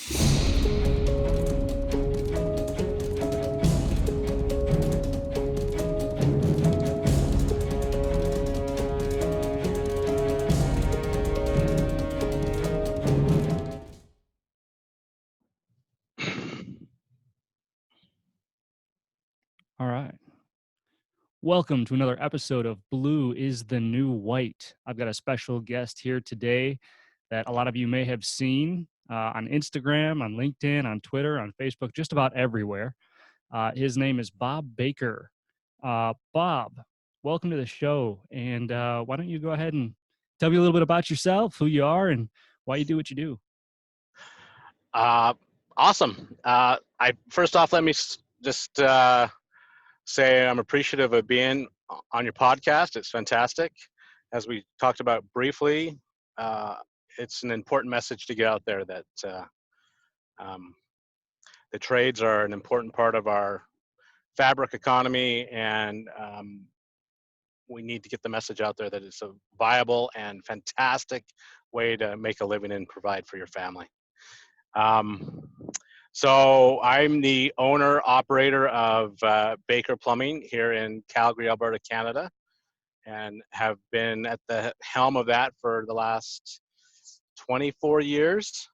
All right. Welcome to another episode of Blue is the New White. I've got a special guest here today that a lot of you may have seen on Instagram, on LinkedIn, on Twitter, on Facebook, just about everywhere. His name is Bob Baker. Bob, welcome to the show. And why don't you go ahead and tell me a little bit about yourself, who you are, and why you do what you do? Awesome. I first off, let me just say I'm appreciative of being on your podcast. It's fantastic. As we talked about briefly, it's an important message to get out there that the trades are an important part of our fabric economy, and we need to get the message out there that it's a viable and fantastic way to make a living and provide for your family. So I'm the owner operator of Baker Plumbing here in Calgary, Alberta, Canada, and have been at the helm of that for the last 24 years.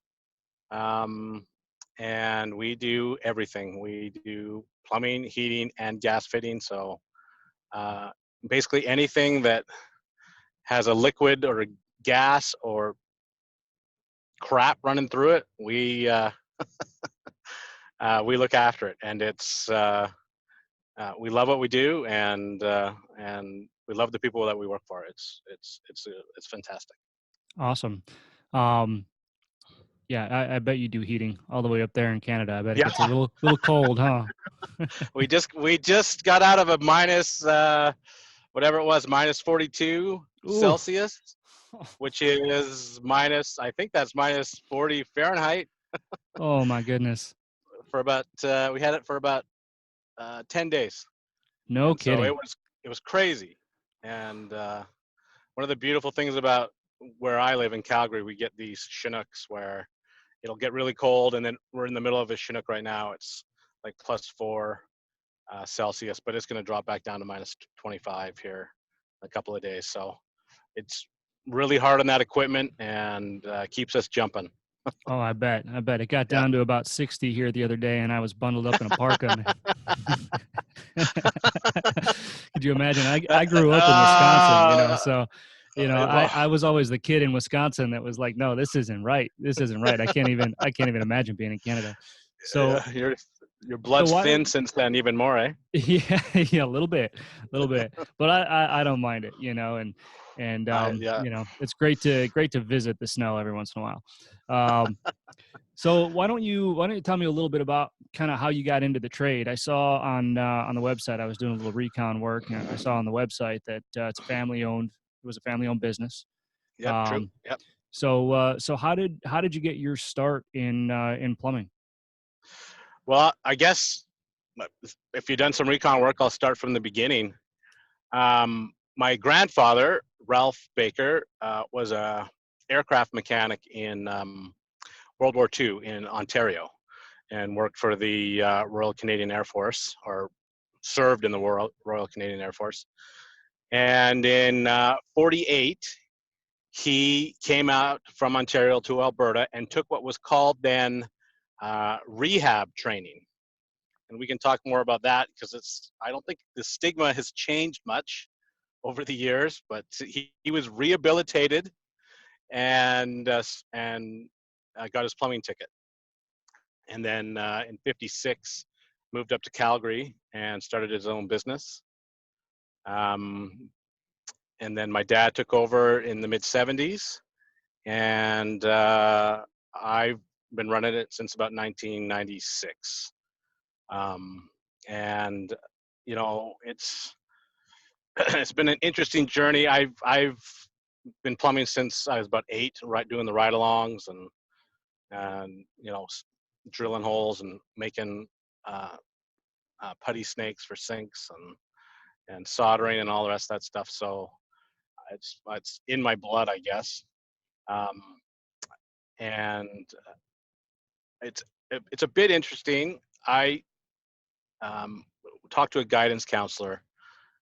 And we do everything. We do plumbing, heating, and gas fitting. So basically anything that has a liquid or a gas or crap running through it, we look after it, and it's we love what we do, and we love the people that we work for. It's fantastic. Awesome. Yeah, I bet you do heating all the way up there in Canada. I bet it Yeah. gets a little cold, huh? we just got out of a minus whatever it was, minus 42 Ooh. Celsius, which is minus, I think that's minus 40 Fahrenheit. Oh my goodness. For about we had it for about 10 days. No and kidding. So it was crazy. And one of the beautiful things about where I live in Calgary, we get these Chinooks where it'll get really cold, and then we're in the middle of a Chinook right now. It's like plus 4 Celsius, but it's going to drop back down to minus 25 here in a couple of days. So it's really hard on that equipment, and keeps us jumping. Oh, I bet. It got down to about 60 here the other day, and I was bundled up in a parka. Could you imagine? I grew up in Wisconsin, so I was always the kid in Wisconsin that was like, no, this isn't right. I can't even imagine being in Canada. So your blood's thin since then, even more, eh? Yeah, a little bit, but I don't mind it, and it's great to visit the snow every once in a while. So why don't you tell me a little bit about kind of how you got into the trade? I saw on the website, I was doing a little recon work, and I saw on the website that it's family owned. It was a family owned business. Yeah, true. Yep. So how did you get your start in plumbing? Well, I guess if you've done some recon work, I'll start from the beginning. My grandfather, Ralph Baker, was a aircraft mechanic in World War II in Ontario, and worked for the Royal Canadian Air Force, or served in the Royal Canadian Air Force. And in 48, he came out from Ontario to Alberta and took what was called then rehab training. And we can talk more about that, because I don't think the stigma has changed much over the years, but he was rehabilitated and got his plumbing ticket. And then in 56, moved up to Calgary and started his own business. And then my dad took over in the mid 70s, and I've been running it since about 1996. And it's been an interesting journey. I've been plumbing since I was about 8, right, doing the ride-alongs and drilling holes and making putty snakes for sinks and soldering and all the rest of that stuff. So it's in my blood, I guess. And it's it's a bit interesting. I um, talked to a guidance counselor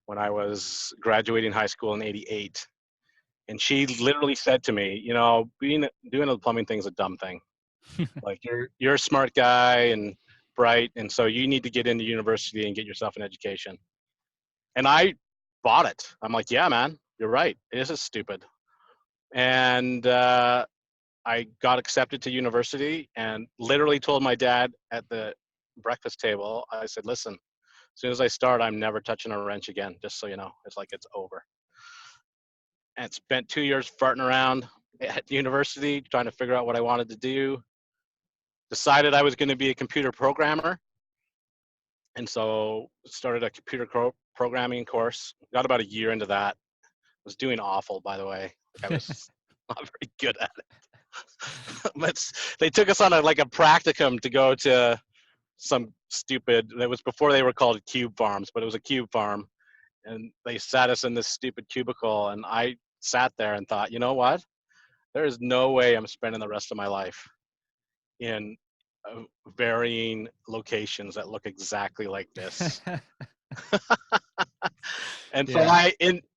when I was graduating high school in '88, and she literally said to me, you know, being doing the plumbing thing is a dumb thing. Like you're a smart guy and bright, and so you need to get into university and get yourself an education. And I bought it. I'm like, yeah, man, you're right. This is stupid. And I got accepted to university and literally told my dad at the breakfast table, I said, listen, as soon as I start, I'm never touching a wrench again, just so you know. It's like it's over. And spent 2 years farting around at university trying to figure out what I wanted to do. Decided I was going to be a computer programmer. And so started a computer programming course. Got about a year into that. Was doing awful, by the way. Like I was not very good at it. But they took us on a practicum to go to some stupid. It was before they were called cube farms, but it was a cube farm, and they sat us in this stupid cubicle, and I sat there and thought, you know what? There is no way I'm spending the rest of my life in varying locations that look exactly like this. And so Yeah.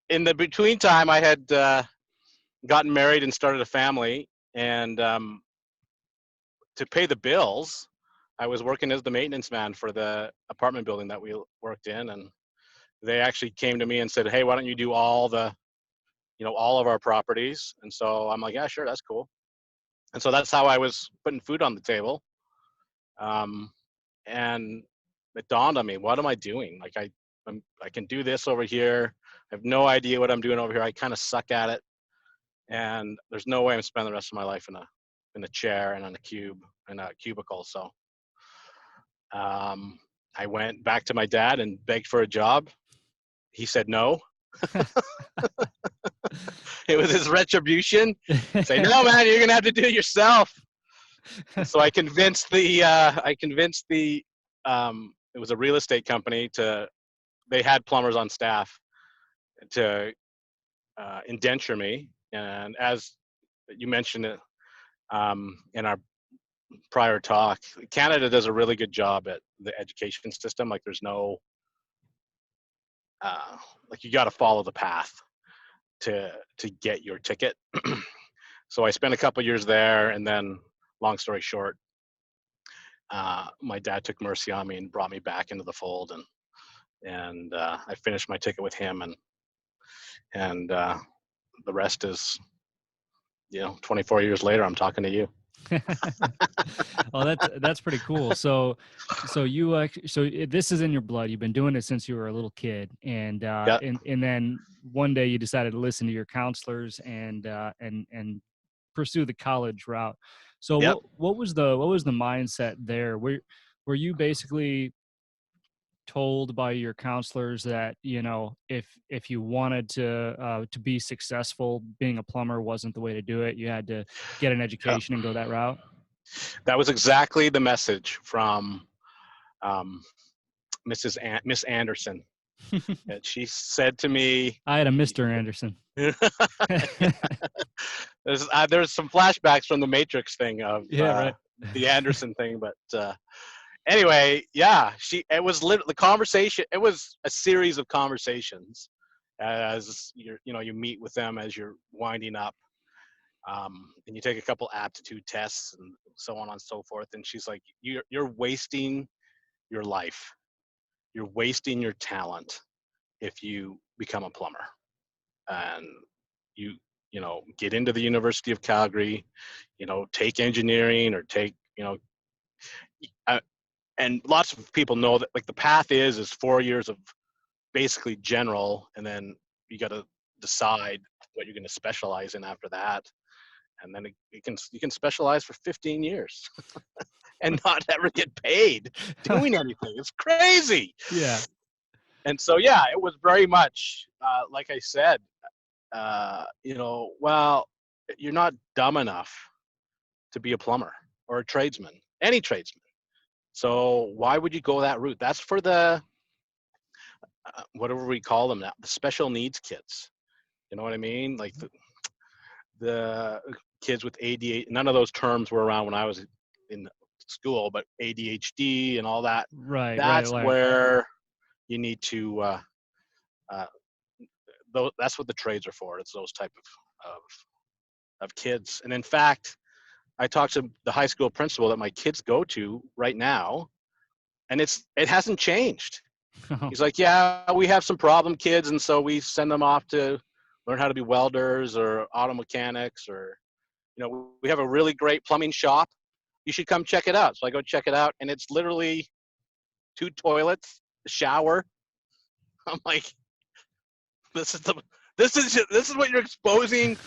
in the between time, I had gotten married and started a family, and to pay the bills, I was working as the maintenance man for the apartment building that we worked in, and they actually came to me and said, "Hey, why don't you do all of our properties?" And so I'm like, "Yeah, sure, that's cool." And so that's how I was putting food on the table. Um, and it dawned on me, what am I doing? Like I can do this over here. I have no idea what I'm doing over here. I kind of suck at it, and there's no way I'm spending the rest of my life in a chair and on a cubicle. So um, I went back to my dad and begged for a job. He said no. It was his retribution. Say, no, man, you're gonna have to do it yourself. And so I convinced the it was a real estate company they had plumbers on staff to indenture me. And as you mentioned it in our prior talk, Canada does a really good job at the education system. Like there's no like you got to follow the path to get your ticket. So I spent a couple years there, and then, long story short, my dad took mercy on me and brought me back into the fold, and I finished my ticket with him, and the rest is 24 years later, I'm talking to you. Well, that's pretty cool. So you this is in your blood. You've been doing it since you were a little kid, and Yeah, and then one day you decided to listen to your counselors and pursue the college route. So yep. what was the mindset there? Were you basically told by your counselors that if you wanted to be successful, being a plumber wasn't the way to do it? You had to get an Yeah. education and go that route? That was exactly the message from um, Miss Anderson. And she said to me, I had a Mr. Anderson. there's some flashbacks from the Matrix thing of Yeah, right. the Anderson thing, but anyway, yeah, it was literally the conversation. It was a series of conversations as you meet with them as you're winding up, and you take a couple aptitude tests and so on and so forth. And she's like, you're wasting your life. You're wasting your talent if you become a plumber. And you get into the University of Calgary, take engineering or take uh, and lots of people know that like the path is 4 years of basically general, and then you got to decide what you're going to specialize in after that, and then you can specialize for 15 years and not ever get paid doing anything. It's crazy. Yeah. And so yeah, it was very much like I said, well, you're not dumb enough to be a plumber or a tradesman, any tradesman. So why would you go that route? That's for the whatever we call them now, the special needs kids. You know what I mean? Like the kids with ADHD. None of those terms were around when I was in school, but ADHD and all that. Right, right, That's right. where you need to. Uh, that's what the trades are for. It's those type of kids. And in fact, I talked to the high school principal that my kids go to right now, and it hasn't changed. He's like, yeah, we have some problem kids, and so we send them off to learn how to be welders or auto mechanics, or we have a really great plumbing shop. You should come check it out. So I go check it out, and it's literally 2 toilets, a shower. I'm like, this is the this is what you're exposing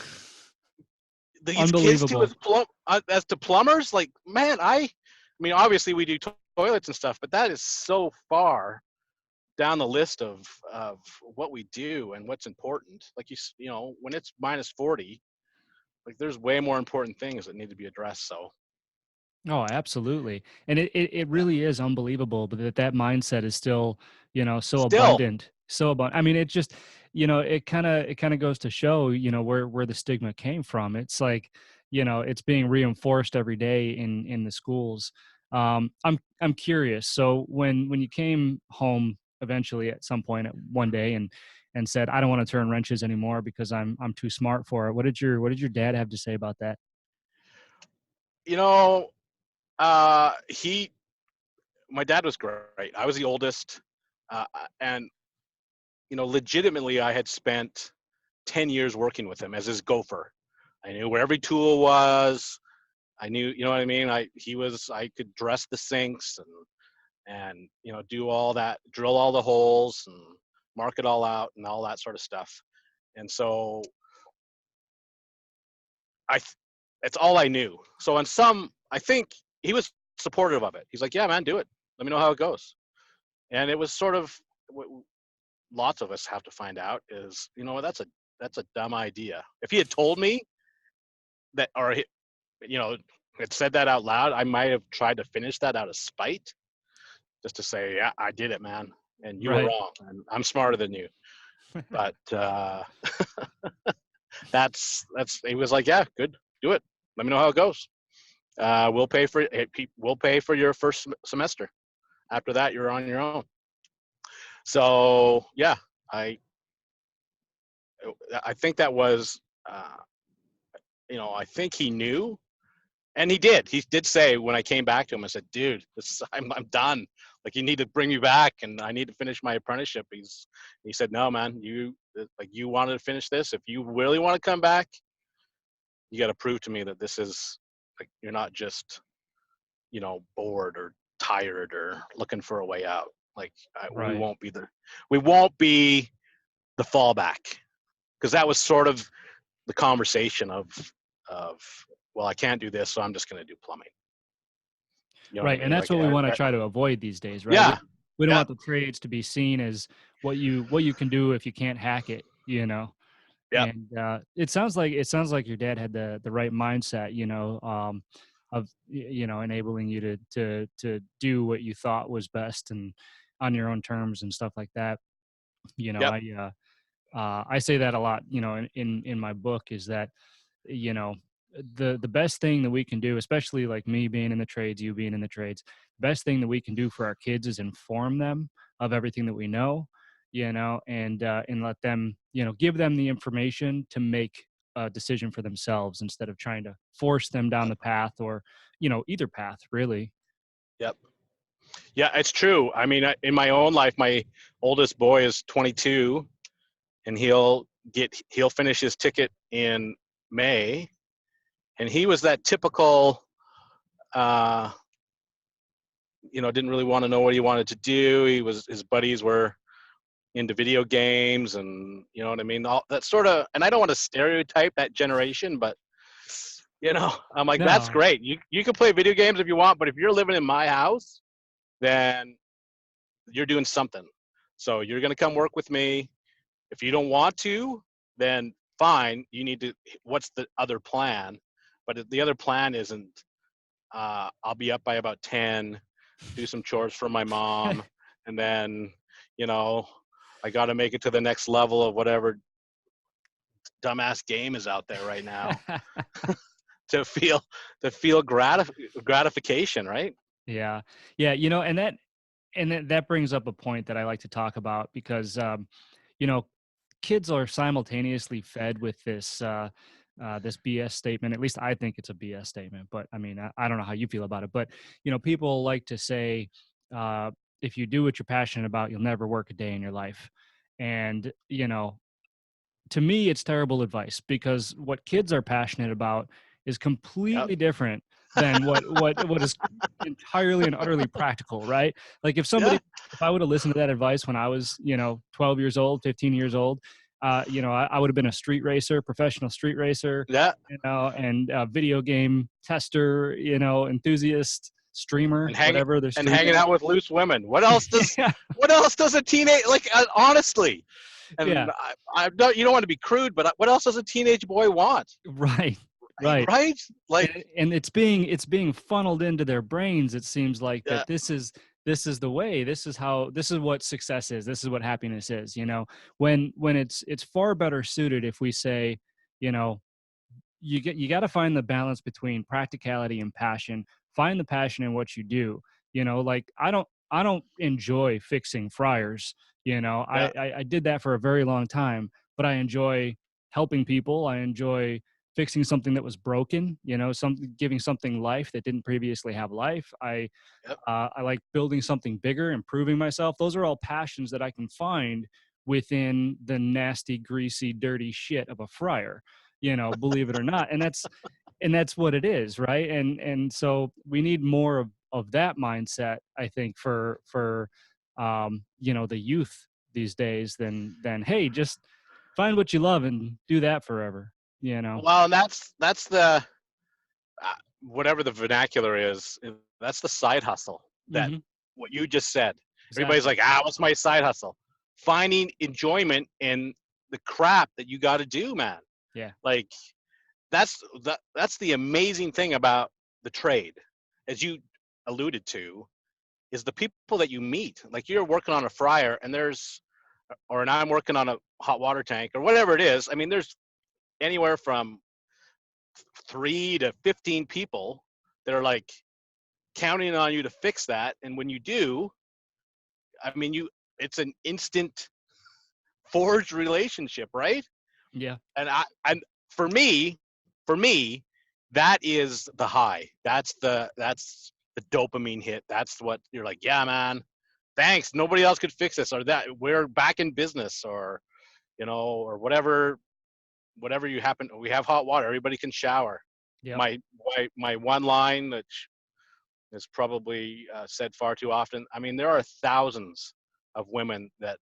these kids to Unbelievable. as to plumbers. Like, man, I mean, obviously we do toilets and stuff, but that is so far down the list of what we do and what's important. Like when it's -40, like there's way more important things that need to be addressed. So Oh, absolutely. And it yeah, really is unbelievable, but that mindset is still, so still, abundant, so abundant. I mean, it just, it kind of goes to show, where the stigma came from. It's like, it's being reinforced every day in the schools. I'm curious. So when you came home eventually at some point at one day and said, I don't want to turn wrenches anymore because I'm too smart for it. What did your dad have to say about that? you know, he my dad was great. I was the oldest, and legitimately, I had spent 10 years working with him as his gopher. I knew where every tool was. I knew, you know what I mean? I could dress the sinks and do all that, drill all the holes and mark it all out and all that sort of stuff. And so I, it's all I knew. So I think he was supportive of it. He's like, yeah, man, do it. Let me know how it goes. And it was sort of what lots of us have to find out is, that's a dumb idea. If he had told me that, or had said that out loud, I might have tried to finish that out of spite, just to say, yeah, I did it, man, and you were Right. wrong, and I'm smarter than you. But that's he was like, yeah, good, do it. Let me know how it goes. We'll pay for your first semester. After that, you're on your own. So yeah, I I think that was I think he knew. And he did. He did say when I came back to him, I said, "Dude, I'm done. Like, you need to bring me back, and I need to finish my apprenticeship." He said, "No, man. You wanted to finish this. If you really want to come back, you got to prove to me that this is like you're not just bored or tired or looking for a way out. Like Right. we won't be the fallback, because that was sort of the conversation of well, I can't do this, so I'm just going to do plumbing. You know what I Right, and mean? that's Like, what we wanna try to avoid these days, right? We yeah, we don't yeah, want the trades to be seen as what you can do if you can't hack it, you know? yep, And, it sounds like your dad had the right mindset, of, enabling you to do what you thought was best and on your own terms and stuff like that. You know, yep, I say that a lot, in my book is that, you know the best thing that we can do, especially like me being in the trades, you being in the trades, best thing that we can do for our kids is inform them of everything that we know, and let them, give them the information to make a decision for themselves instead of trying to force them down the path, or either path really. yep. Yeah, it's true. I mean, in my own life, my oldest boy is 22, and he'll finish his ticket in May, and he was that typical, uh, didn't really want to know what he wanted to do. His buddies were into video games, and you know what I mean. All that sort of, and I don't want to stereotype that generation, but I'm like, that's No. great. You can play video games if you want, but if you're living in my house, then you're doing something. So you're going to come work with me. If you don't want to, then fine. You need to. What's the other plan? But the other plan isn't. I'll be up by about 10, do some chores for my mom, and then, you know, I got to make it to the next level of whatever dumbass game is out there right now. to feel gratification, right? Yeah. Yeah. And that brings up a point that I like to talk about because, you know, kids are simultaneously fed with this BS statement. At least I think it's a BS statement, but I mean, I don't know how you feel about it. But people like to say, uh, if you do what you're passionate about, you'll never work a day in your life. And to me, it's terrible advice because what kids are passionate about is Yep. completely different than what is entirely and utterly practical, right? Like Yeah. if I would have listened to that advice when I was, 12 years old, 15 years old, I would have been a street racer, professional street racer, Yeah. and video game tester, enthusiast, streamer, And hanging whatever they're and hanging streaming. out with loose women. What else does Yeah, what else does a teenage, like, honestly? yeah, And I don't, you don't want to be crude, but what else does a teenage boy want? right, Right? right. Right? Like, And it's being funneled into their brains. It seems like yeah, that this is the way, this is what success is, this is what happiness is, when it's far better suited if we say, you know you got to find the balance between practicality and passion. Find the passion in what you do. Like I don't enjoy fixing fryers. yeah, I did that for a very long time, but I enjoy helping people. I enjoy fixing something that was broken, something, giving something life that didn't previously have life. yep. I like building something bigger, improving myself. Those are all passions that I can find within the nasty, greasy, dirty shit of a fryer, believe it or not. And that's what it is, right? And so we need more of that mindset, I think, for the youth these days than hey, just find what you love and do that forever, Well, and that's the whatever the vernacular is. That's the side hustle. That Hmm. what you just said. Everybody's Exactly. like, what's my side hustle? Finding enjoyment in the crap that you got to do, man. Yeah. Like, that's the amazing thing about the trade, as you alluded to, is the people that you meet. Like, you're working on a fryer, and I'm working on a hot water tank or whatever it is. I mean, there's anywhere from 3 to 15 people that are like counting on you to fix that, and when you do, I mean, it's an instant forged relationship, right? Yeah. And for me, for me, that is the high. That's the dopamine hit. That's what you're like, yeah, man. Thanks. Nobody else could fix this, or that we're back in business, or or whatever you happen. We have hot water. Everybody can shower. Yep. My one line that is probably said far too often. I mean, there are thousands of women that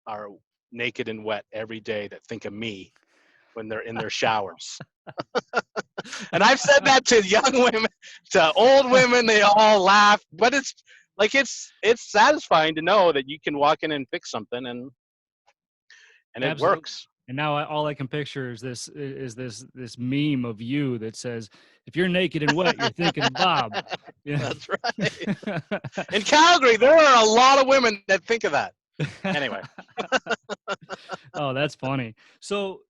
are naked and wet every day that think of me when they're in their showers. And I've said that to young women, to old women. They all laugh, but it's like it's satisfying to know that you can walk in and fix something, and it Absolutely. works. And now all I can picture is this meme of you that says, "If you're naked and wet, you're thinking of Bob." Yeah. That's right. In Calgary, there are a lot of women that think of that. Anyway, Oh, that's funny. So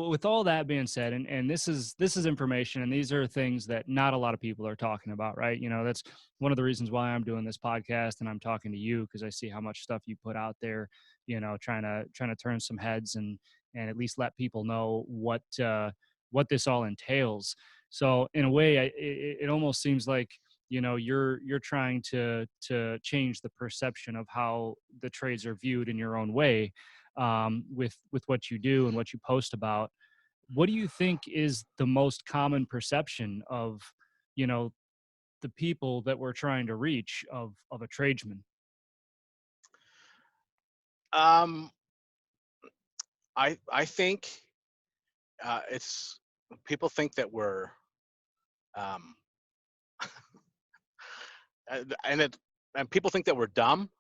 with all that being said, and this is information, and these are things that not a lot of people are talking about, right? That's one of the reasons why I'm doing this podcast and I'm talking to you, because I see how much stuff you put out there, trying to turn some heads and at least let people know what this all entails. So in a way, it almost seems like you're trying to change the perception of how the trades are viewed in your own way, with what you do and what you post about. What do you think is the most common perception of you know the people that we're trying to reach of a tradesman? um, I think it's people think that we're um, and people think that we're dumb.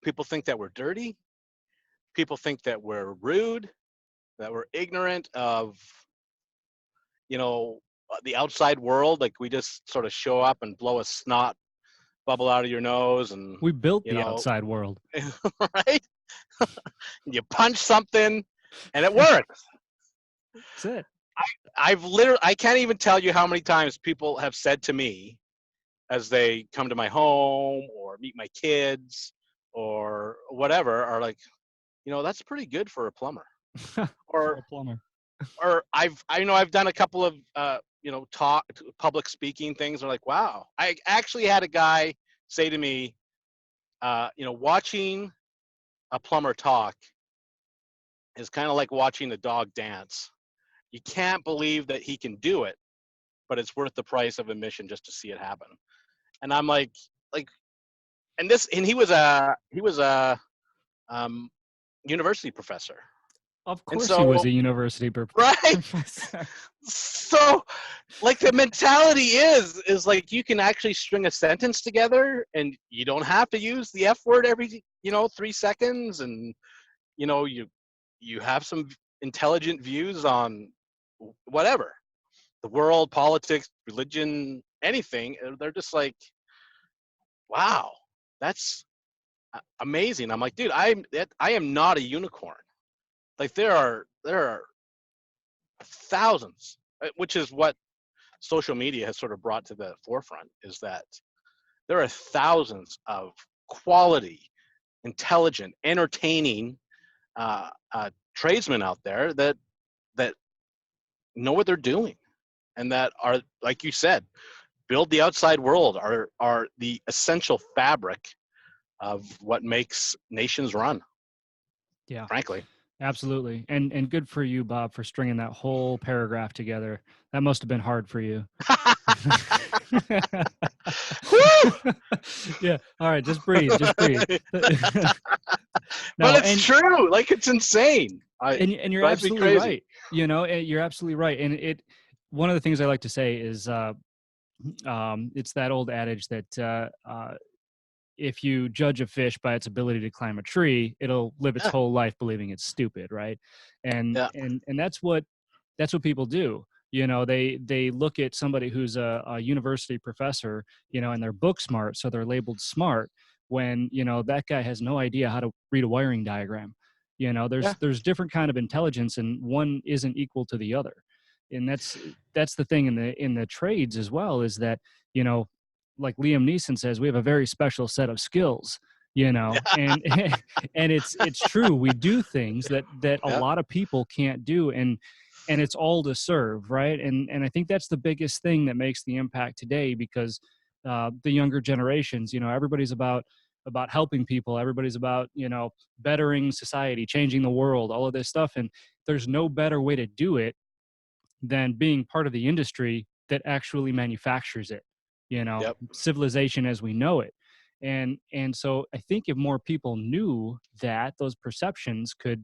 People think that we're dirty. People think that we're rude, that we're ignorant of the outside world. Like, we just sort of show up and blow a snot bubble out of your nose, and We built you the know outside world. right. You punch something and it works. That's it. I can't even tell you how many times people have said to me as they come to my home or meet my kids or whatever, are like, that's pretty good for a plumber. For Or a plumber. I've done a couple of talk public speaking things. They're like, wow. I actually had a guy say to me, watching a plumber talk is kind of like watching a dog dance. You can't believe that he can do it, but it's worth the price of admission just to see it happen. And I'm like, and he was a um, university professor, Of and course he was so a university right, professor. so like the mentality is like you can actually string a sentence together, and you don't have to use the F word every 3 seconds, and you have some intelligent views on whatever the world, politics, religion, anything. They're just like, wow, that's amazing. I'm like, dude, I am not a unicorn. Like there are thousands, which is what social media has sort of brought to the forefront, is that there are thousands of quality, intelligent, entertaining tradesmen out there that know what they're doing, and that are, like you said, build the outside world, are the essential fabric of what makes nations run, Yeah, frankly. absolutely. And good for you, Bob, for stringing that whole paragraph together. That must have been hard for you. Woo! Yeah. All right. Just breathe. Just breathe. But No, it's true. Like, it's insane. I and you're drives me absolutely crazy. right. You're absolutely right. And one of the things I like to say is, it's that old adage that if you judge a fish by its ability to climb a tree, it'll live its Yeah, whole life believing it's stupid, right? And yeah, and that's what people do. They look at somebody who's a university professor, and they're book smart, so they're labeled smart when that guy has no idea how to read a wiring diagram. yeah, There's different kind of intelligence, and one isn't equal to the other. And that's the thing in the trades as well, is that you know like Liam Neeson says, we have a very special set of skills, yeah, and and it's true. We do things that a yeah, lot of people can't do, and it's all to serve, right? And I think that's the biggest thing that makes the impact today, because the younger generations, everybody's about helping people, everybody's about bettering society, changing the world, all of this stuff, and there's no better way to do it than being part of the industry that actually manufactures it, yep, civilization as we know it. And so I think if more people knew that, those perceptions could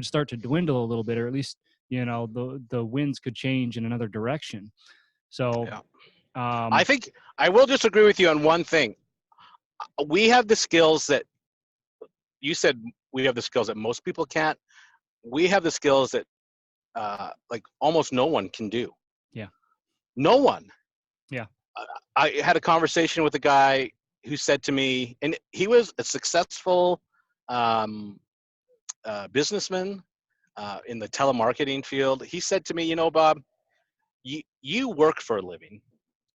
start to dwindle a little bit, or at least the winds could change in another direction. So yeah. I um think I will disagree with you on one thing. We have the skills that you said. We have the skills that most people can't. We have the skills that like almost no one can do. yeah, No one. yeah, I had a conversation with a guy who said to me, and he was a successful um, businessman in the telemarketing field. He said to me, Bob, you work for a living.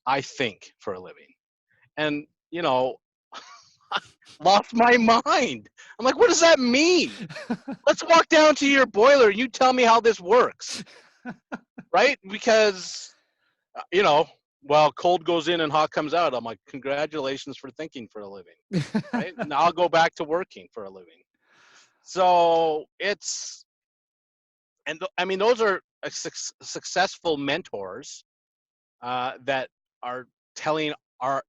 I think for a living. And, lost my mind. I'm like, what does that mean? Let's walk down to your boiler and you tell me how this works, right? Because, you know, well, cold goes in and hot comes out. I'm like, congratulations for thinking for a living, right? Now I'll go back to working for a living. So I mean, those are successful mentors that are telling our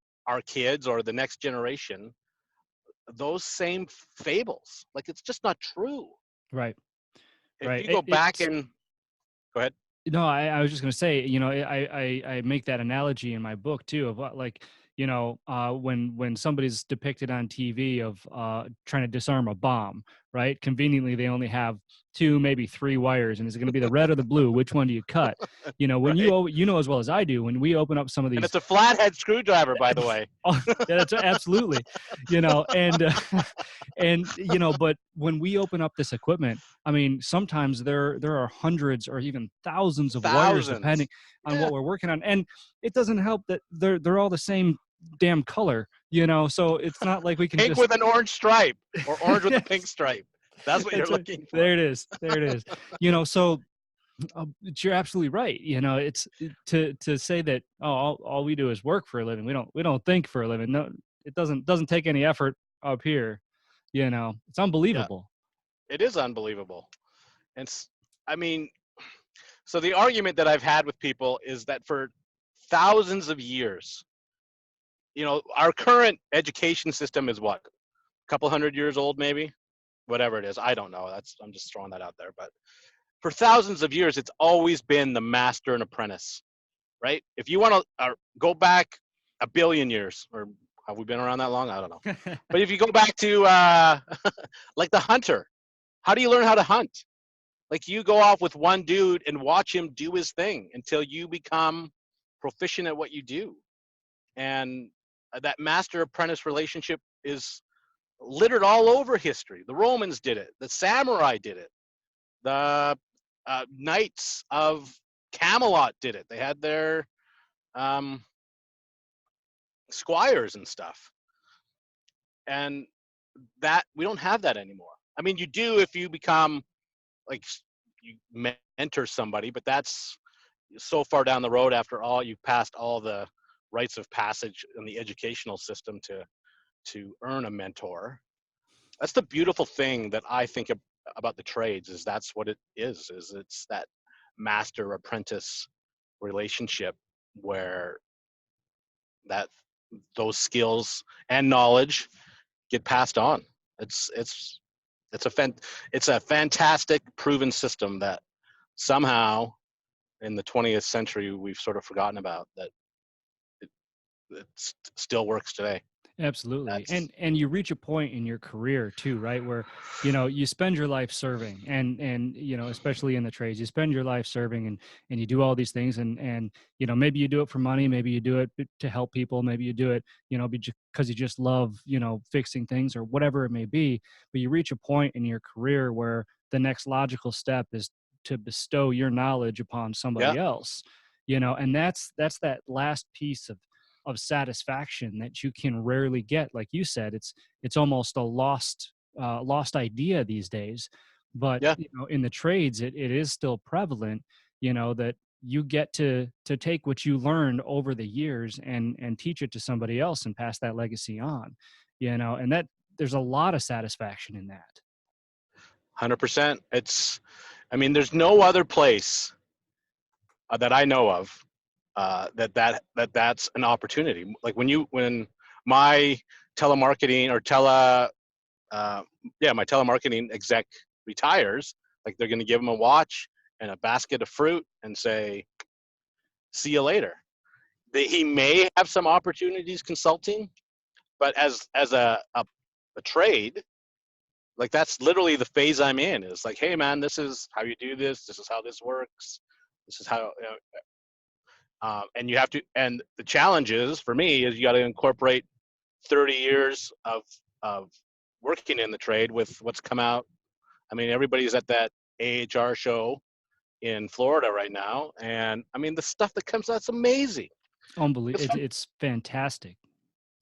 kids or the next generation those same fables. Like, it's just not true. right, If right. you go back and go ahead. No, I was just going to say, I make that analogy in my book too, of what, like, when somebody's depicted on TV of trying to disarm a bomb, right? Conveniently, they only have two, maybe three wires, and is it going to be the red or the blue? Which one do you cut? You know, when Right. you know as well as I do, when we open up some of And these, it's a flathead screwdriver, by the way. oh, yeah, that's absolutely, you know, and and you know, but when we open up this equipment, I mean, sometimes there are hundreds or even thousands of wires depending Thousands. on Yeah. what we're working on, and it doesn't help that they're all the same damn color, you know, so it's not like we can Pink just with an orange stripe or orange with a pink stripe. That's what you're that's a, looking for. there it is, there it is, you know, so you're absolutely right. You know, to say that, oh, all we do is work for a living. We don't think for a living. No, it doesn't take any effort up here. You know, it's Yeah, unbelievable. it is unbelievable. And I mean, so the argument that I've had with people is that for thousands of years, our current education system is what, a couple hundred years old, maybe, whatever it is. I don't know. I'm just throwing that out there. But for thousands of years, it's always been the master and apprentice, right? If you want to go back a billion years, or have we been around that long? I don't know. But if you go back to like the hunter, how do you learn how to hunt? Like, you go off with one dude and watch him do his thing until you become proficient at what you do. And that master apprentice relationship is littered all over history. The Romans did it, the samurai did it, the knights of Camelot did it. They had their um, squires and stuff. And that we don't have that anymore. I mean, you do if you become like you mentor somebody, but that's so far down the road after all you've passed all the rites of passage in the educational system to earn a mentor. That's the beautiful thing that I think about the trades, is that's what it is it's that master apprentice relationship where that those skills and knowledge get passed on. It's a it's a fantastic proven system that somehow in the 20th century we've sort of forgotten about, that it, it still works today. Absolutely. That's And you reach a point in your career too, right? Where, you know, you spend your life serving and you know, especially in the trades, you spend your life serving and you do all these things and you know, maybe you do it for money, maybe you do it to help people, maybe you do it, you know, because you just love, you know, fixing things or whatever it may be, but you reach a point in your career where the next logical step is to bestow your knowledge upon yeah, somebody else. You know, and that's that last piece of satisfaction that you can rarely get. Like you said, it's almost a lost idea these days. But yeah, you know, in the trades, it is still prevalent. You know that you get to take what you learned over the years and teach it to somebody else and pass that legacy on. You know, and that there's a lot of satisfaction in that. 100%. I mean, there's no other place that I know of that's an opportunity. Like when my telemarketing or uh, my telemarketing exec retires, like they're going to give him a watch and a basket of fruit and say, "See you later." He may have some opportunities consulting, but as a trade, like that's literally the phase I'm in. Is like, hey man, this is how you do this. This is how this works. This is how and you have to, and the challenge is for me is you got to incorporate 30 years of working in the trade with what's come out. I mean, everybody's at that AHR show in Florida right now, and I mean the stuff that comes out's amazing. Unbelievable. It's fun, It's fantastic.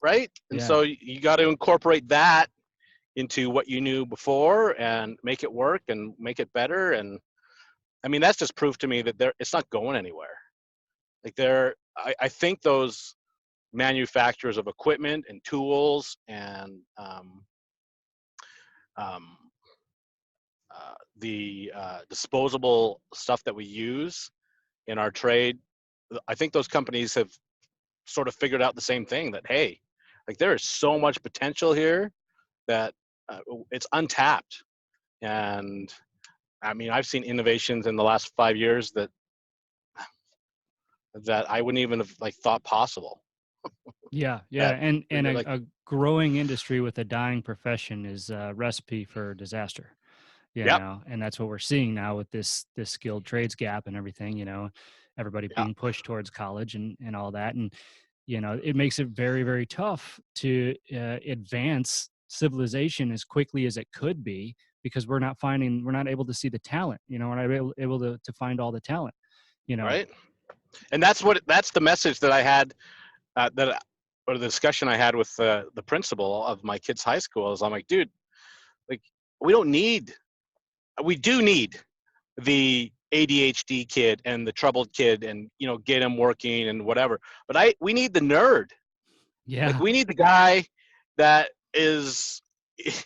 right? And Yeah. so you got to incorporate that into what you knew before and make it work and make it better. And I mean, that's just proof to me that it's not going anywhere. Like I think those manufacturers of equipment and tools and um, the disposable stuff that we use in our trade, I think those companies have sort of figured out the same thing, that hey, like there is so much potential here that it's untapped. And I mean, I've seen innovations in the last 5 years that I wouldn't even have like thought possible. Yeah, yeah, that and you're a, like, a growing industry with a dying profession is a recipe for disaster. yep, And that's what we're seeing now with this skilled trades gap and everything. Everybody yeah, being pushed towards college and all that, and it makes it very very tough to advance civilization as quickly as it could be because we're not able to see the talent. We're not able to find all the talent. You know, right. And that's the message that I had, or the discussion I had with the principal of my kid's high school is I'm like, dude, like we don't need, we do need the ADHD kid and the troubled kid and get him working and whatever. But we need the nerd. Like yeah. we need the guy that is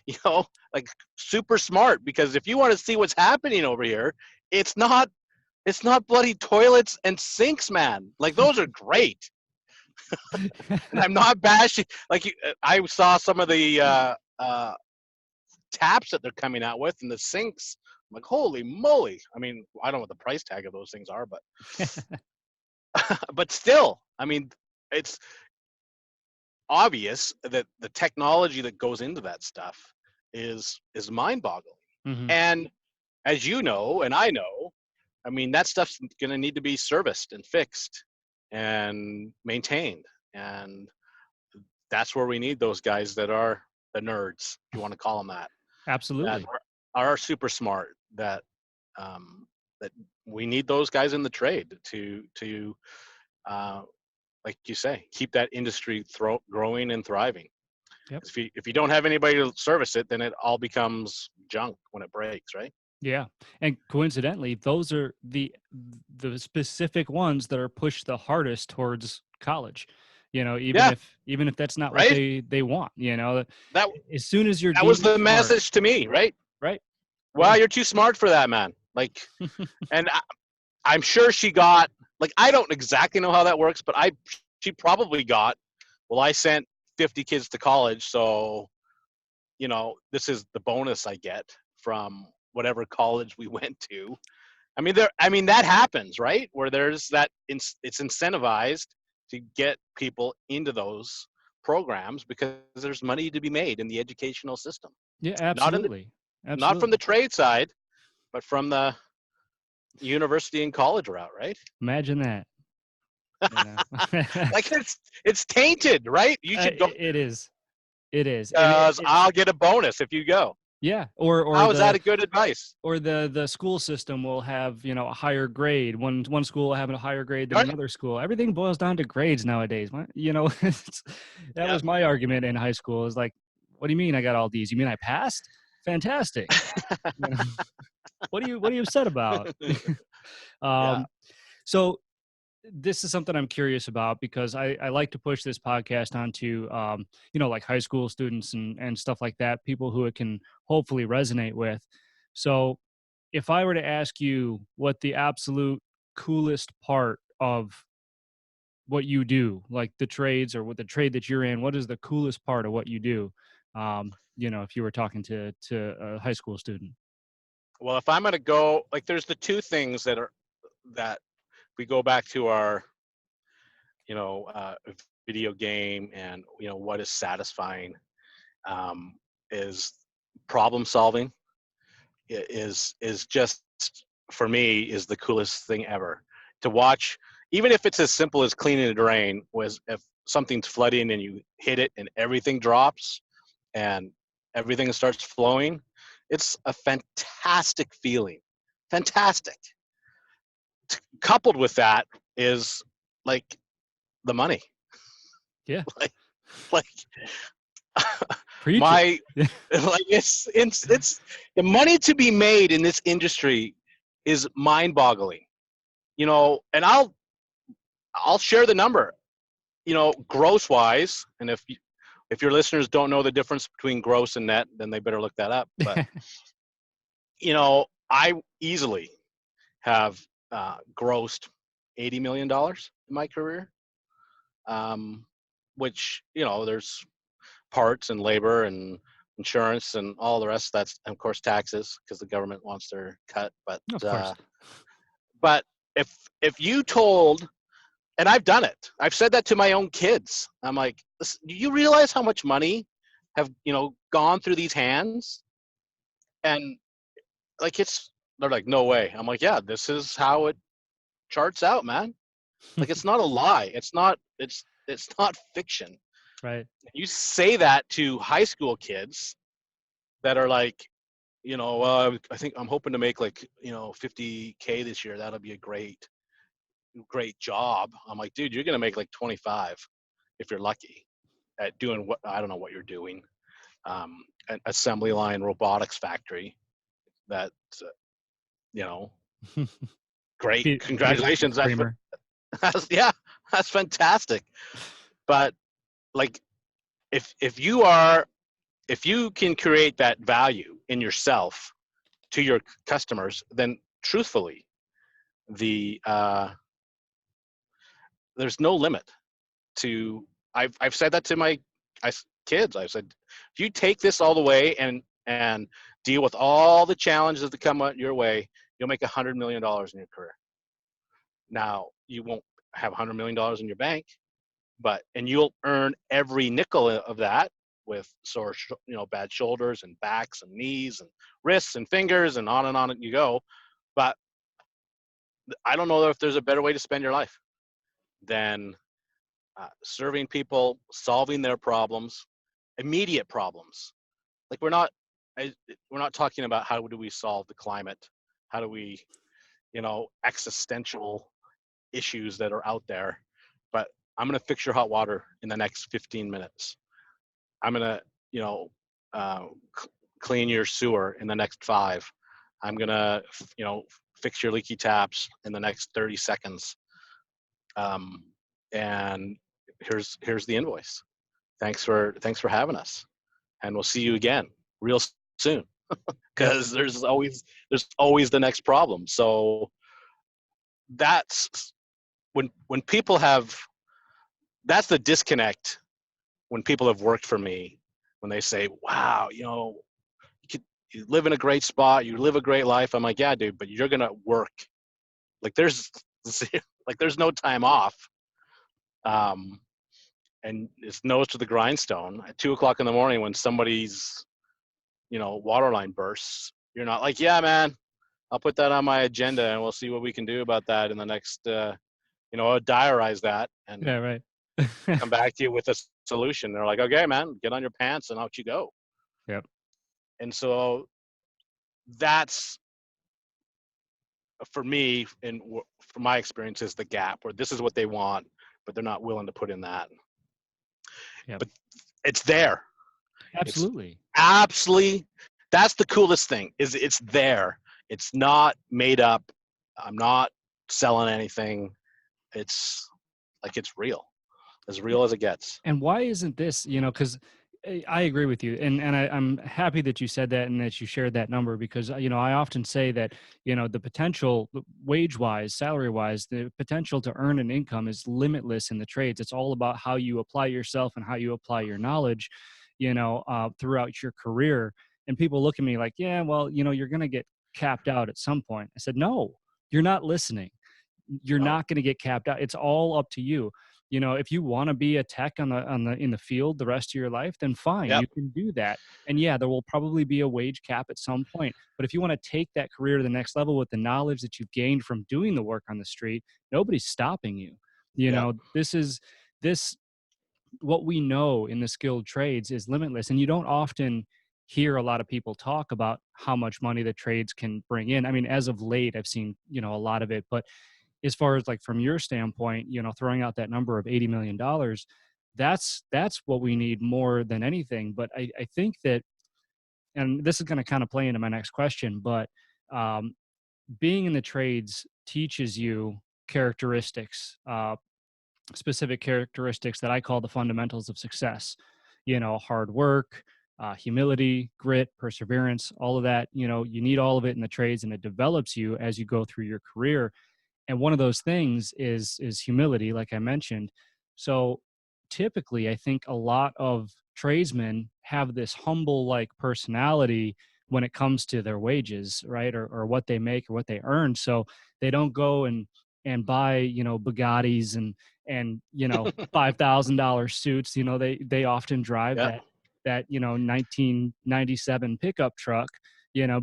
you know like super smart, because if you want to see what's happening over here, it's not bloody toilets and sinks, man. Like those are great. And I'm not bashing. Like I saw some of the taps that they're coming out with and the sinks. I'm like, holy moly! I mean, I don't know what the price tag of those things are, but but still, I mean, it's obvious that the technology that goes into that stuff is mind-boggling. Hmm. And as you know, and I know, I mean, that stuff's going to need to be serviced and fixed and maintained. And that's where we need those guys that are the nerds, if you want to call them that, that Absolutely. are super smart. Um, that we need those guys in the trade to uh, like you say, keep that industry growing and thriving. Yep. If you don't have anybody to service it, then it all becomes junk when it breaks, right? Yeah, and coincidentally, those are the specific ones that are pushed the hardest towards college. Yeah, Even if that's not what right. they want. That As soon as you're that was deemed the smart, message to me, right? right? Yeah. Well, you're too smart for that, man. Like, and I'm sure she got, like, I don't exactly know how that works, but she probably got, well, I sent 50 kids to college, so this is the bonus I get from whatever college we went to. I mean that happens, right? Where there's that it's incentivized to get people into those programs because there's money to be made in the educational system. Yeah, Not absolutely. not from the Absolutely. trade side, but from the university and college route, right? Imagine that, you know. Like it's tainted, right? You should go It is. It is. And because I'll get a bonus if you go. yeah, or How is that the a good advice? the school system will have a higher grade. One school will have a higher grade than Right? another school. Everything boils down to grades nowadays. That Yeah. was my argument in high school. Is like, what do you mean I got all D's? You mean I passed? Fantastic. you know what are you upset about? Yeah. um so this is something I'm curious about because I like to push this podcast onto like high school students and stuff like that, people who it can hopefully resonate with. So if I were to ask you what the absolute coolest part of what you do, like the trades or what the trade that you're in, what is the coolest part of what you do? If you were talking to a high school student. Well, if I'm gonna go, like, there's the two things that we go back to our, you know, uh, video game, and what is satisfying, um, is problem solving. Is just, for me, is the coolest thing ever to watch. Even if it's as simple as cleaning a drain, was if something's flooding and you hit it and everything drops and everything starts flowing, it's a fantastic feeling. Fantastic. Coupled with that is, like, the money. Yeah. like like Preach it. my like it's the money to be made in this industry is mind-boggling. And I'll share the number, gross wise. And if your listeners don't know the difference between gross and net, then they better look that up. But I easily have grossed $80 million in my career, which, there's parts and labor and insurance and all the rest. That's, of course, taxes, because the government wants their cut. But Of course. but if you told And I've done it. I've said that to my own kids. I'm like, "Listen, do you realize how much money have, gone through these hands?" And like, they're like, "No way." I'm like, "Yeah, this is how it charts out, man." Like, it's not a lie. It's not fiction. Right. You say that to high school kids that are like, I think I'm hoping to make like, 50K this year. That'll be a great job. I'm like, dude, you're gonna make like 25 if you're lucky at doing what I don't know what you're doing. An assembly line robotics factory. That uh, you know, great. Be a Congratulations. screamer. Yeah, that's fantastic. But like, if you can create that value in yourself to your customers, then truthfully, the there's no limit to. I've said that to my kids. I've said, if you take this all the way and deal with all the challenges that come your way, you'll make $100 million in your career. Now you won't have $100 million in your bank, and you'll earn every nickel of that with bad shoulders and backs and knees and wrists and fingers and on you go. But I don't know if there's a better way to spend your life than serving people, solving their problems, immediate problems. Like, we're not talking about how do we solve the climate, how do we, existential issues that are out there. But I'm going to fix your hot water in the next 15 minutes. I'm going to, uh, clean your sewer in the next 5. I'm going to, fix your leaky taps in the next 30 seconds. And here's the invoice. Thanks for having us. And we'll see you again real soon, Yep. because there's always the next problem. So that's when people have that's the disconnect when people have worked for me, when they say, wow, you live in a great spot, you live a great life. I'm like, yeah, dude, but you're gonna work. Like, there's no time off. um and it's nose to the grindstone at 2 o'clock in the morning when somebody's water line bursts. You're not like, yeah, man, I'll put that on my agenda and we'll see what we can do about that in the next I'll diarize that Yeah, and right. come back to you with a solution. They're like, okay, man, get on your pants and out you go. Yep. And so that's, for me, and from my experience, is the gap where this is what they want, but they're not willing to put in that. Yep. But it's there. It's Absolutely. absolutely, that's the coolest thing, is it's there. It's not made up. I'm not selling anything. It's like, it's real as it gets. And why isn't this, because I agree with you. And I'm happy that you said that and that you shared that number because, I often say that, the potential wage wise, salary wise, the potential to earn an income is limitless in the trades. It's all about how you apply yourself and how you apply your knowledge, throughout your career. And people look at me like, yeah, well, you're going to get capped out at some point. I said, no, you're not listening. You're No. not going to get capped out. It's all up to you. If you want to be a tech on the in the field the rest of your life, then fine, Yep. you can do that. And yeah, there will probably be a wage cap at some point. But if you want to take that career to the next level with the knowledge that you've gained from doing the work on the street, nobody's stopping you. Yep. This what we know in the skilled trades is limitless. And you don't often hear a lot of people talk about how much money the trades can bring in. I mean, as of late, I've seen, a lot of it, but as far as like from your standpoint, throwing out that number of $80 million, that's what we need more than anything. But I think that, and this is going to kind of play into my next question, but um, being in the trades teaches you characteristics, specific characteristics that I call the fundamentals of success. Hard work, humility, grit, perseverance, all of that. You need all of it in the trades, and it develops you as you go through your career. And one of those things is humility, like I mentioned. So typically, I think a lot of tradesmen have this humble like personality when it comes to their wages, right? Or what they make or what they earn. So they don't go and and buy, Bugattis and $5,000 suits. They often drive Yeah. that 1997 pickup truck,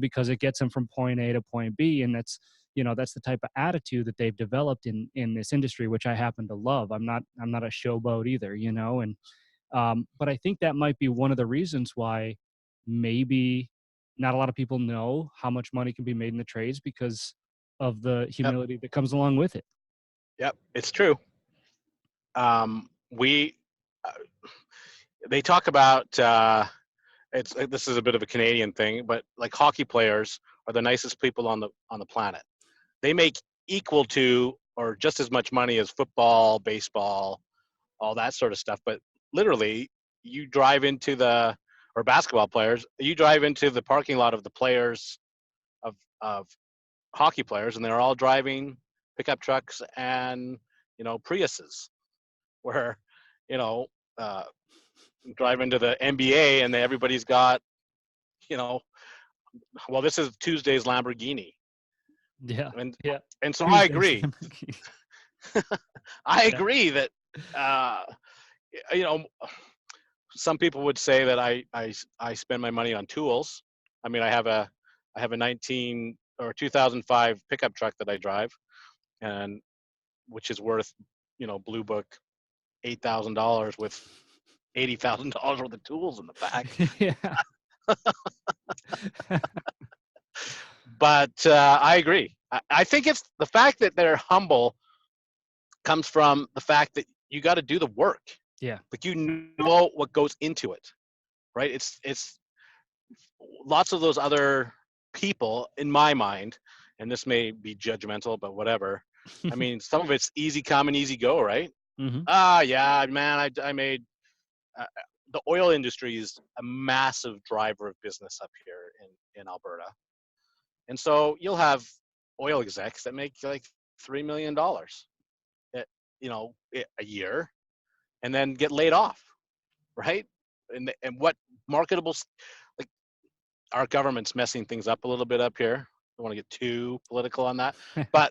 because it gets them from point A to point B. And that's the type of attitude that they've developed in this industry, which I happen to love. I'm not a showboat either, and but I think that might be one of the reasons why maybe not a lot of people know how much money can be made in the trades, because of the Yep. humility that comes along with it. Yep. It's true. We uh, they talk about this is a bit of a Canadian thing, but like hockey players are the nicest people on the planet. They make equal to or just as much money as football, baseball, all that sort of stuff. But literally, you drive into the or basketball players, you drive into the parking lot of the players of hockey players, and they're all driving pickup trucks and Priuses. Where you know uh, drive into the NBA and everybody's got you know well, this is Tuesday's Lamborghini, Yeah, and yeah. and so I Tuesdays agree. Lamborghini. I Yeah. agree that uh, you know some people would say that I spend my money on tools. I mean, I have a 19 or 2005 pickup truck that I drive, and which is worth blue book $8,000 with $80,000 worth of tools in the back. Yeah. But I agree. I think it's the fact that they're humble comes from the fact that you got to do the work. Yeah. Like what goes into it, right? It's lots of those other people in my mind, and this may be judgmental, but whatever. I mean, some of it's easy come and easy go, right? Hmm. Yeah, man, I made uh, the oil industry is a massive driver of business up here in Alberta. And so you'll have oil execs that make like $3 million, a year, and then get laid off, right? And what marketable, like our government's messing things up a little bit up here. I don't want to get too political on that, but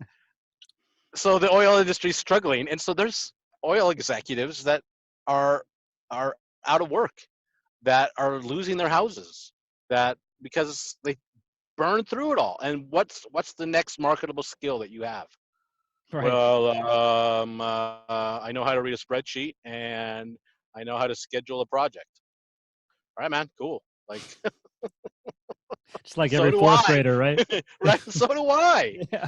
so the oil industry is struggling, and so there's oil executives that are are out of work, that are losing their houses, that because they burn through it all. And what's the next marketable skill that you have? Right. Well, I know how to read a spreadsheet and I know how to schedule a project. All right, man, cool. Like, Just like so every do fourth I, grader, right? right? So do I. Yeah.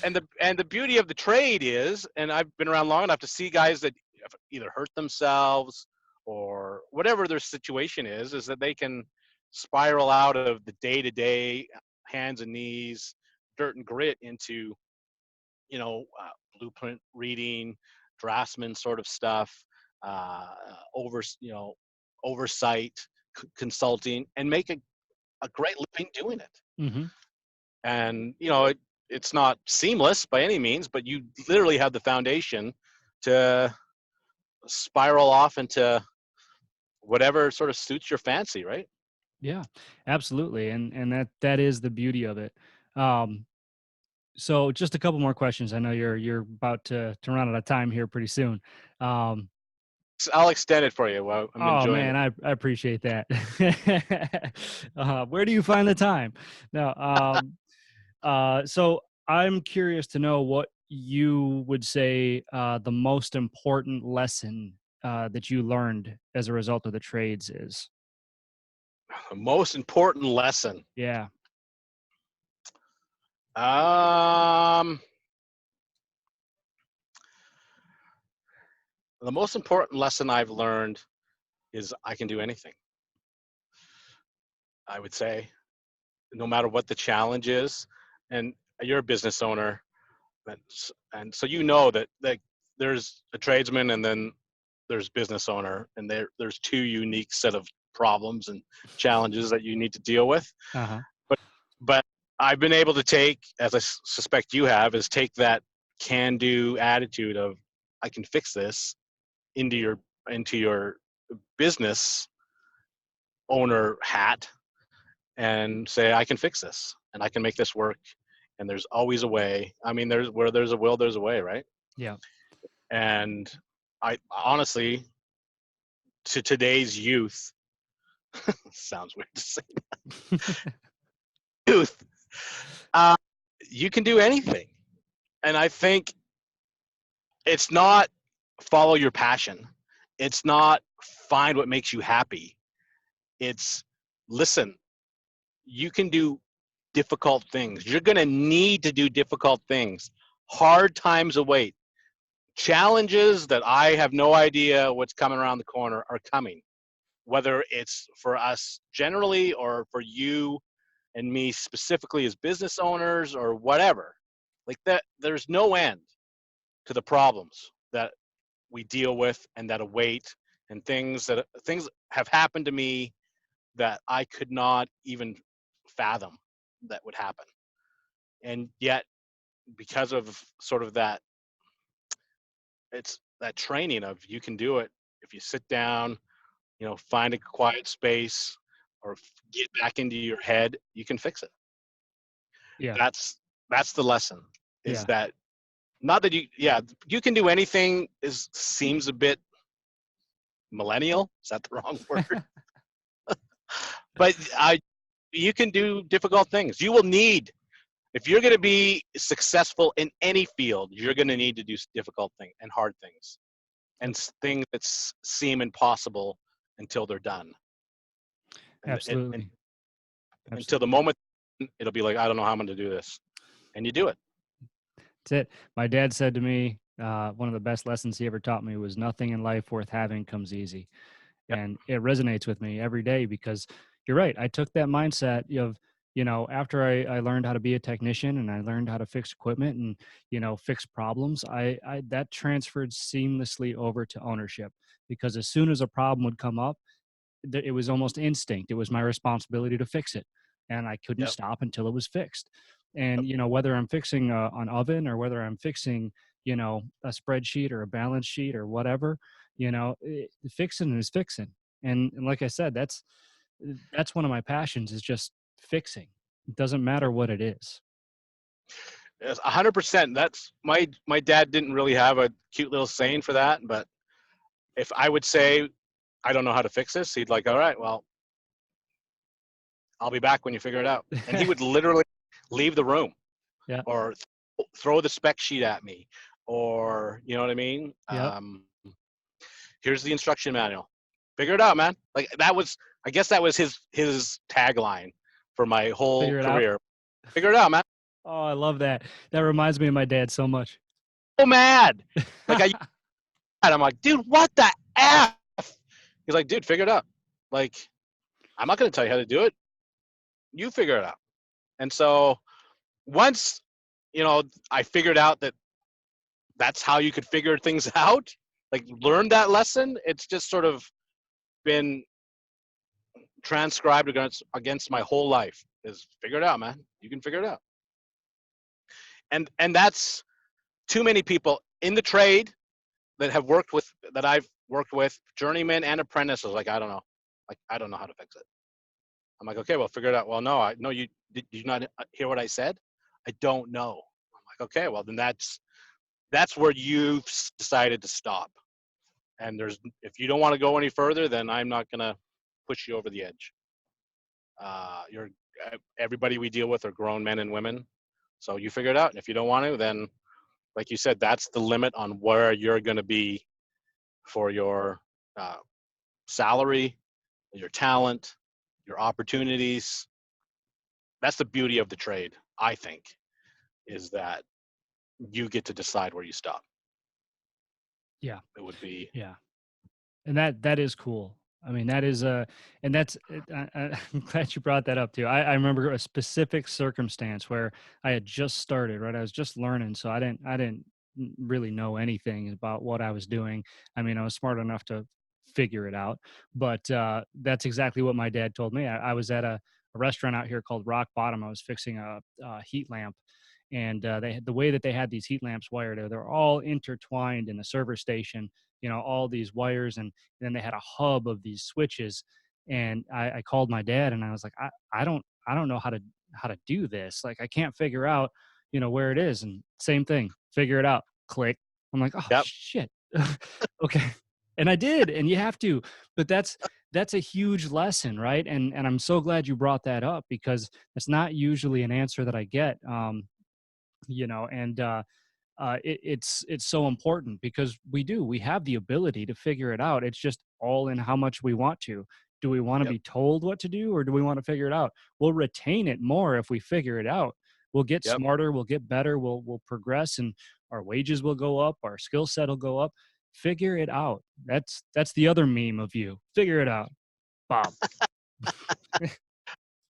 And the beauty of the trade is, and I've been around long enough to see guys that have either hurt themselves or whatever their situation is that they can spiral out of the day-to-day hands and knees, dirt and grit into blueprint reading, draftsman sort of stuff, uh, over oversight, consulting, and make a great living doing it. Hmm. And it's not seamless by any means, but you literally have the foundation to spiral off into whatever sort of suits your fancy, right? Yeah, absolutely. And that is the beauty of it. Um, so just a couple more questions. I know you're about to run out of time here pretty soon. Um, So I'll extend it for you. Well, I'm oh enjoying man, it. I appreciate that. Where do you find the time? No. So I'm curious to know what you would say the most important lesson that you learned as a result of the trades is. The most important lesson. Yeah. Um, the most important lesson I've learned is I can do anything. I would say, no matter what the challenge is, and you're a business owner, and so that there's a tradesman and then there's business owner, and there's two unique set of problems and challenges that you need to deal with. Uh-huh. But but I've been able to take, as I suspect you have, is take that can-do attitude of I can fix this into your business owner hat and say I can fix this and I can make this work and there's always a way. I mean, there's where there's a will, there's a way, right? Yeah. And I honestly, to today's youth, sounds weird to say, youth, uh, you can do anything. And I think it's not follow your passion. It's not find what makes you happy. It's listen, you can do difficult things. You're going to need to do difficult things. Hard times await. Challenges that I have no idea what's coming around the corner are coming, whether it's for us generally or for you and me specifically as business owners or whatever. Like that, there's no end to the problems that we deal with and that await, and things have happened to me that I could not even fathom that would happen. And yet, because of sort of that, it's that training of you can do it if you sit down, find a quiet space or get back into your head, you can fix it. Yeah. That's the lesson, is Yeah. that not that you can do anything is seems a bit millennial. Is that the wrong word? But you can do difficult things. You will need, if you're going to be successful in any field, you're going to need to do difficult things and hard things and Yep. things that seem impossible until they're done. And Absolutely. until the Absolutely. moment, it'll be like, I don't know how I'm going to do this. And you do it. That's it. My dad said to me, one of the best lessons he ever taught me was nothing in life worth having comes easy. Yep. And it resonates with me every day because you're right. I took that mindset of, after I learned how to be a technician and I learned how to fix equipment and, fix problems, I that transferred seamlessly over to ownership because as soon as a problem would come up, it was almost instinct. It was my responsibility to fix it, and I couldn't Yep. stop until it was fixed. And Yep. whether I'm fixing an oven or whether I'm fixing a spreadsheet or a balance sheet or whatever, fixing is fixing. And like I said, that's one of my passions is just fixing. It doesn't matter what it is. Yes, 100%. That's my dad didn't really have a cute little saying for that, but if I would say I don't know how to fix this, he'd like, all right, well, I'll be back when you figure it out. And he would literally leave the room Yeah. or throw the spec sheet at me, or you know what I mean. Yep. Here's the instruction manual. Figure it out, man. Like that was, I guess that was his tagline for my whole Figure it out. career. Figure it out, man. Oh, I love that. That reminds me of my dad so much. So mad. Like I'm like, dude, what the f? He's like, dude, figure it out. Like, I'm not going to tell you how to do it. You figure it out. And so once, I figured out that that's how you could figure things out, like learn that lesson, it's just sort of been transcribed against my whole life is figure it out, man. You can figure it out. And that's too many people in the trade that I've worked with, journeymen and apprentices, like, I don't know. Like, I don't know how to fix it. I'm like, okay, well, figure it out. Well, no, did you not hear what I said? I don't know. I'm like, okay, well, then that's where you've decided to stop. And if you don't want to go any further, then I'm not going to push you over the edge. You're everybody we deal with are grown men and women. So you figure it out. And if you don't want to, then like you said, that's the limit on where you're going to be for your uh, salary, your talent, your opportunities. That's the beauty of the trade, I think, is that you get to decide where you stop. Yeah. It would be, Yeah. And that is cool. I mean, that is and that's I'm glad you brought that up too. I remember a specific circumstance where I had just started, right? I was just learning, so I didn't really know anything about what I was doing. I mean, I was smart enough to figure it out, but that's exactly what my dad told me. I was at a restaurant out here called Rock Bottom. I was fixing a heat lamp, and they had the way that they had these heat lamps wired. They're all intertwined in the server station, all these wires, and then they had a hub of these switches. And I called my dad and I was like, I don't I don't know how to do this. Like, I can't figure out, where it is. And same thing, figure it out. Click. I'm like, oh Yep. shit. Okay. And I did, and you have to, but that's a huge lesson, right? And I'm so glad you brought that up, because it's not usually an answer that I get. And it's so important, because we have the ability to figure it out. It's just all in how much we want to. Do we want to Yep. be told what to do, or do we want to figure it out? We'll retain it more if we figure it out. We'll get Yep. smarter, we'll get better, we'll progress, and our wages will go up, our skill set will go up. Figure it out. That's the other meme of you. Figure it out, Bob.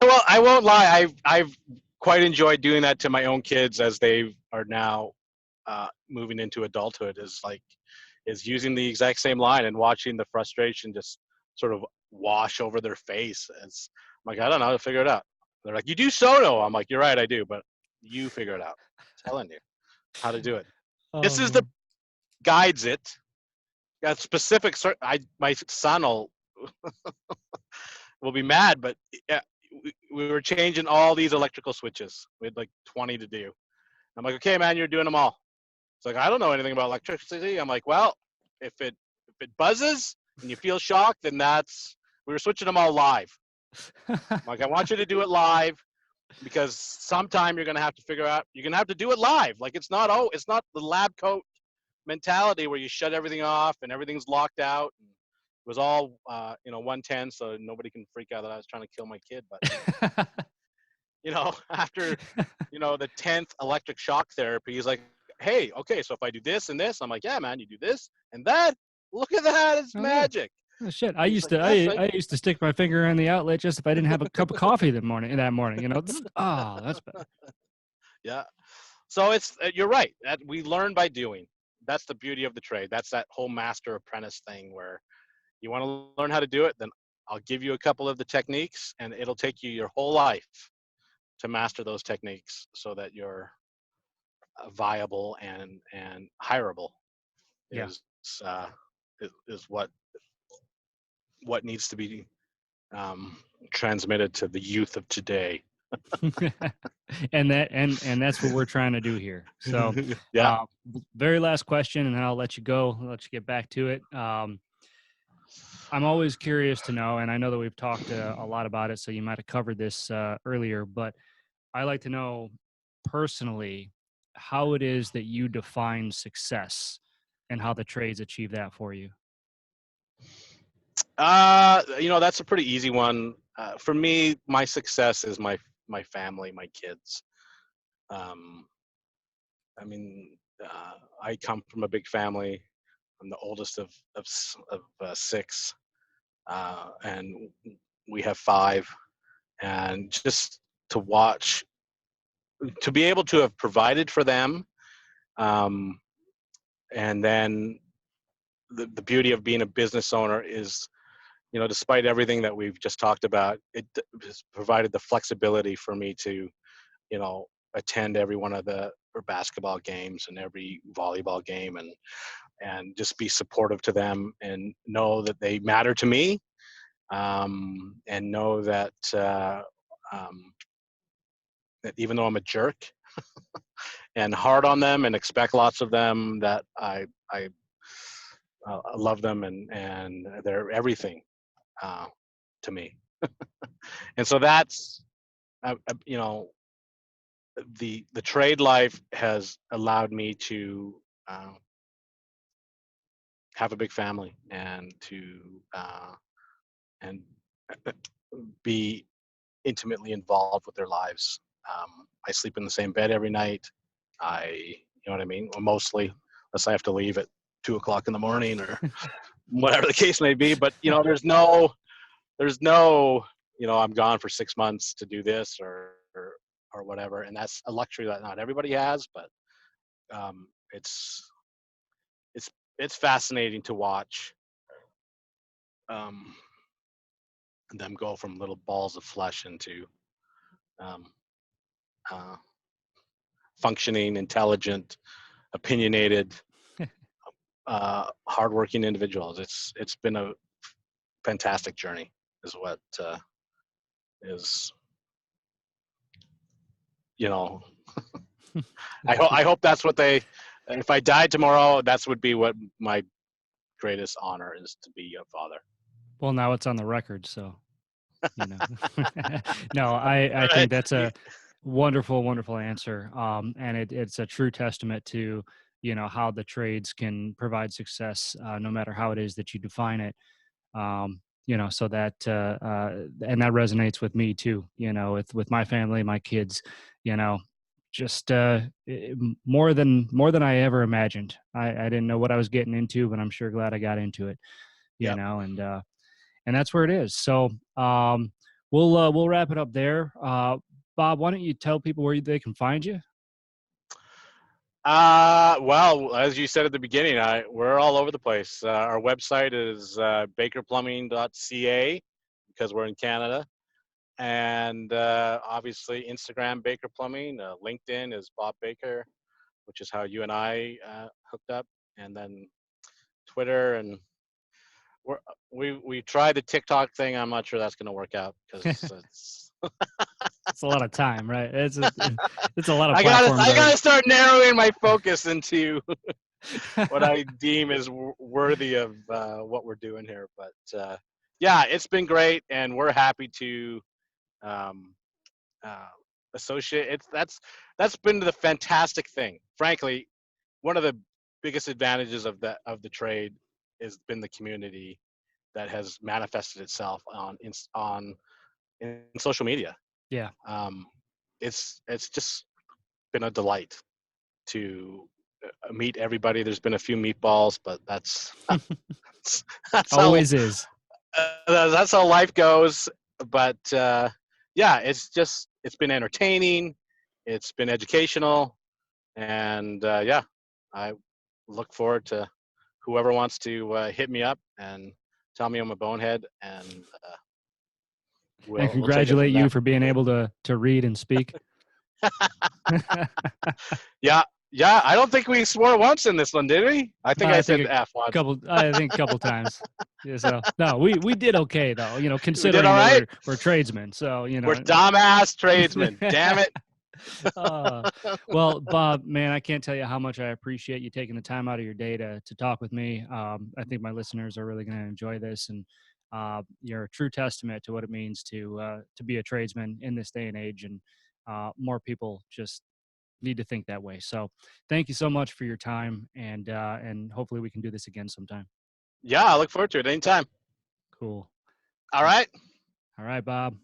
Well, I won't lie. I've quite enjoyed doing that to my own kids as they are now moving into adulthood. Is using the exact same line and watching the frustration just sort of wash over their face. As I'm like, I don't know how to figure it out. They're like, you do sono. I'm like, you're right, I do, but you figure it out. I'm telling you how to do it. Oh This is the man. guides it. Got specific. My son will be mad, but yeah, we were changing all these electrical switches. We had like 20 to do. I'm like, okay, man, you're doing them all. It's like, I don't know anything about electricity. I'm like, well, if it buzzes and you feel shocked, then we were switching them all live. I'm like, I want you to do it live, because sometime you're gonna have to do it live. Like, it's not the lab coat mentality where you shut everything off and everything's locked out. It was all 110, so nobody can freak out that I was trying to kill my kid. But after the 10th electric shock therapy, he's like, hey, okay, so if I do this and this, I'm like, yeah, man, you do this and that. Look at that, it's Oh yeah. magic. Oh, shit. I And he's used like, to yes, I. I used to stick my finger in the outlet just if I didn't have a cup of coffee that morning. Oh, that's better. Yeah. So you're right. That we learn by doing. That's the beauty of the trade. That's that whole master apprentice thing where you want to learn how to do it, then I'll give you a couple of the techniques, and it'll take you your whole life to master those techniques so that you're viable and hireable Yeah. is uh, is what needs to be um, transmitted to the youth of today. And that's what we're trying to do here. So, Yeah. very last question, and then I'll let you go. I'll let you get back to it. I'm always curious to know, and I know that we've talked a lot about it, so you might have covered this earlier, but I like to know personally how it is that you define success and how the trades achieve that for you. That's a pretty easy one. For me, my success is my family, my kids. Um, I mean, I come from a big family. I'm the oldest of six, and we have five. And just to watch, to be able to have provided for them, um, and then the beauty of being a business owner is, despite everything that we've just talked about, it has provided the flexibility for me to, attend every one of the basketball games and every volleyball game, and just be supportive to them and know that they matter to me, and know um, that even though I'm a jerk and hard on them and expect lots of them, that I love them, and they're everything uh, to me. And so that's you know the trade life has allowed me to uh, have a big family and to and be intimately involved with their lives. I sleep in the same bed every night. You know what I mean? Well, mostly, unless I have to leave at 2 o'clock in the morning or whatever the case may be. But there's no, I'm gone for 6 months to do this or whatever, and that's a luxury that not everybody has. But um, it's it's it's fascinating to watch um, them go from little balls of flesh into um, uh, functioning, intelligent, opinionated, hardworking individuals. It's been a fantastic journey, is what is. you know, I hope that's what they. If I died tomorrow, that's would be what my greatest honor is, to be a father. Well, now it's on the record, so you know. No, I think Right? that's a wonderful, wonderful answer. And it's a true testament to, how the trades can provide success, no matter how it is that you define it. So that and that resonates with me too, with my family, my kids, you know, just more than I ever imagined. I didn't know what I was getting into, but I'm sure glad I got into it, Yep. and that's where it is. So we'll wrap it up there. Bob, why don't you tell people where they can find you? Well, as you said at the beginning, we're all over the place. Our website is bakerplumbing.ca because we're in Canada. And obviously, Instagram, Baker Plumbing. LinkedIn is Bob Baker, which is how you and I hooked up. And then Twitter. And we tried the TikTok thing. I'm not sure that's going to work out because it's. It's a lot of time, right? It's a lot of I gotta platforms I already. gotta start narrowing my focus into what I deem is worthy of what we're doing here. But yeah, it's been great, and we're happy to um, uh, associate. That's been the fantastic thing. Frankly, one of the biggest advantages of the trade has been the community that has manifested itself in social media. Yeah. Um, it's just been a delight to meet everybody. There's been a few meatballs, but that's how Always is. that's how life goes. But yeah, it's been entertaining, it's been educational, and yeah, I look forward to whoever wants to hit me up and tell me I'm a bonehead, and And we'll take it congratulate from you there. for being able to read and speak. Yeah, yeah. I don't think we swore once in this one, did we? I think I I think said F once. I think a couple times. Yeah, so no, we did okay though, We did considering all that right. we're tradesmen. So, We're dumbass tradesmen. Damn it. uh, well, Bob, man, I can't tell you how much I appreciate you taking the time out of your day to talk with me. I think my listeners are really going to enjoy this, and you're a true testament to what it means to be a tradesman in this day and age, and more people just need to think that way. So, thank you so much for your time, and hopefully we can do this again sometime. Yeah, I look forward to it anytime. Cool. All right. All right, Bob.